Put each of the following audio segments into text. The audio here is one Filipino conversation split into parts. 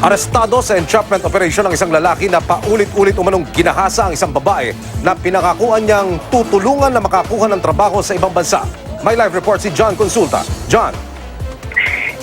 Arestado sa entrapment operation ang isang lalaki na paulit-ulit umanong ginahasa ang isang babae na pinangakuan niyang tutulungan na makakuha ng trabaho sa ibang bansa. May live report si John Consulta. John.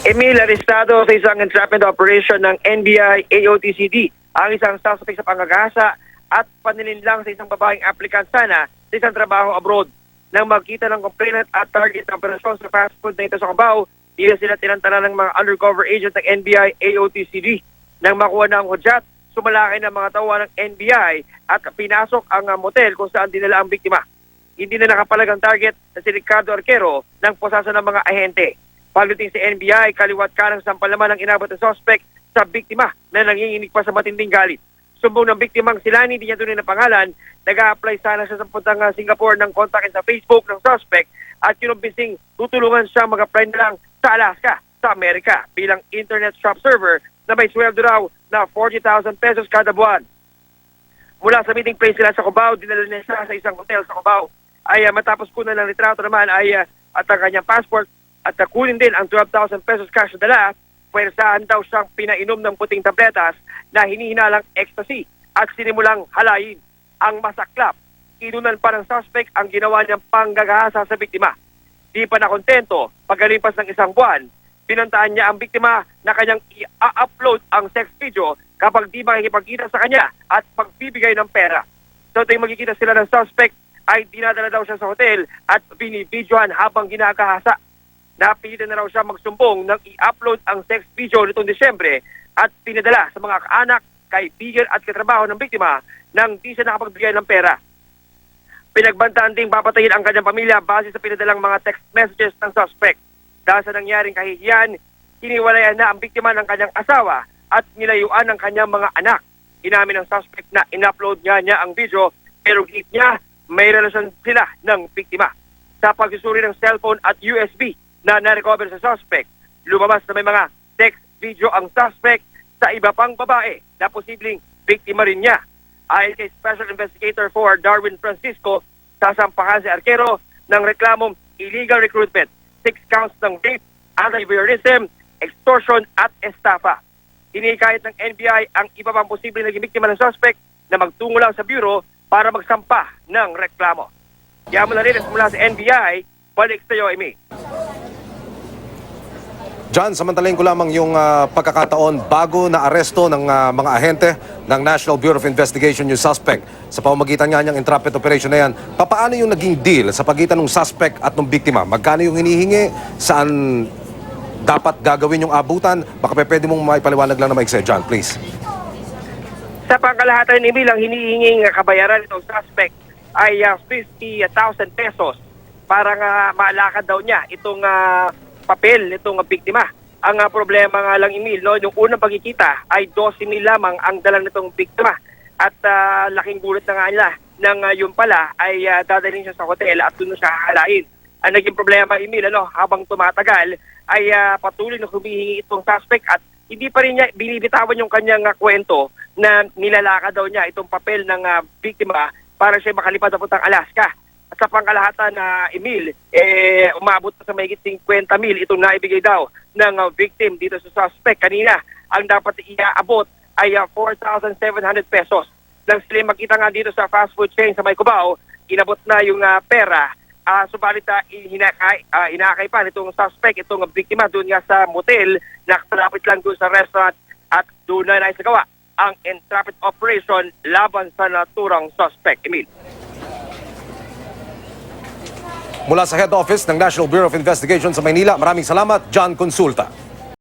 Emil, arestado sa isang entrapment operation ng NBI AOTCD ang isang suspect sa pangagahasa at panininlang sa isang babaeng applicant sana sa isang trabaho abroad. Nang magkita ng complainant at target ng operasyon sa fast food na ito sa Cubao, hindi sila tinantala ng mga undercover agent ng NBI AOTCD. Nang makuha na ang hudyat, sumalakay ng mga tauhan ng NBI at pinasok ang motel kung saan dinala ang biktima. Hindi na nakapalag ang target na si Ricardo Arquero ng posasa ng mga ahente. Pagdating sa NBI, kaliwat ka ng sampalaman ang inabot ng suspect sa biktima na nanginginig pa sa matinding galit. Sumbong ng biktimang si Lani, di niya tunay na pangalan, nag-a-apply sana siya sa puntang Singapore ng kontakin sa Facebook ng suspect at kinumbising tutulungan siya mag-apply na lang sa Alaska, sa Amerika bilang internet shop server na may sweldo raw na 40,000 pesos kada buwan. Mula sa meeting place nila sa Cubao, dinala niya siya sa isang hotel sa Cubao. Matapos kunan ng litrato naman at ang kanyang passport at kunin din ang 12,000 pesos cash na dala, pwersahan daw siyang pinainom ng puting tabletas na hinihinalang ecstasy at sinimulang halayin. Ang masaklap, inunan pa ng suspect ang ginawa niyang panggagahasa sa biktima. Di pa nakontento, pagkalipas ng isang buwan, pinantaan niya ang biktima na kanyang i-upload ang sex video kapag di makikipagkita sa kanya at pagbibigay ng pera. So tuwing magkikita sila ng suspect, ay dinadala daw siya sa hotel at binibidyohan habang ginagahasa. Napilitan na raw siya magsumbong nang i-upload ang sex video nitong Disyembre at pinadala sa mga kaanak, kaibigan at katrabaho ng biktima nang di siya nakapagbigay ng pera. Pinagbantaan ding papatayin ang kanyang pamilya base sa pinadalang mga text messages ng suspect. Dahil sa nangyaring kahihiyan, hiniwalayan na ang biktima ng kanyang asawa at nilayuan ng kanyang mga anak. Inamin ng suspect na in-upload niya ang video pero git niya may relasyon sila ng biktima. Sa pagsusuri ng cellphone at USB na na-recover sa suspect, lumabas na may mga text video ang suspect sa iba pang babae na posibleng biktima rin niya. Ayon kay Special Investigator for Darwin Francisco, sasampahan si Arquero ng reklamong illegal recruitment, 6 counts ng rape, anti-voyeurism, extortion at estafa. Hinikayat ng NBI ang iba pang posibleng naging biktima ng suspect na magtungo lang sa bureau para magsampa ng reklamo. Yaman na rin mula sa NBI, balik sa iyo, Amy. John, samantalahin ko lamang yung pagkakataon bago na aresto ng mga ahente ng National Bureau of Investigation yung suspect. Sa pamamagitan nga niyang entrapment operation na yan, paano yung naging deal sa pagitan ng suspect at ng biktima? Magkano yung hinihingi? Saan dapat gagawin yung abutan? Baka pwede mong maipaliwanag lang na maikse, John, please. Sa pangkalahatan ni bilang hinihinging kabayaran itong suspect ay 50,000 pesos para maalakad daw niya itong papel nitong biktima. Ang problema nga lang, Emil, no, yung unang pagkikita ay 12,000 lamang ang dalang nitong biktima. At laking gulat na nga nila nang yun pala ay dadalhin siya sa hotel at doon siya halain. Ang naging problema, Emil, habang tumatagal ay patuloy na humihingi itong suspect at hindi pa rin niya binibitawan yung kanyang kwento na nilalaka daw niya itong papel ng biktima para siya makalipad na puntang Alaska. At sa pangkalahatan na Emil, umabot na sa mahigit 50,000 itong naibigay daw ng victim dito sa suspect. Kanina, ang dapat iaabot ay 4,700 pesos. Nang sila magkita nga dito sa fast food chain sa May Cubao, inabot na yung pera. Subalit hinakay pa nitong suspect, itong biktima doon nga sa motel, nakatalapit lang doon sa restaurant at doon na naisagawa ang entrapment operation laban sa naturang suspect. Emil. Mula sa head office ng National Bureau of Investigation sa Maynila, maraming salamat, John Consulta.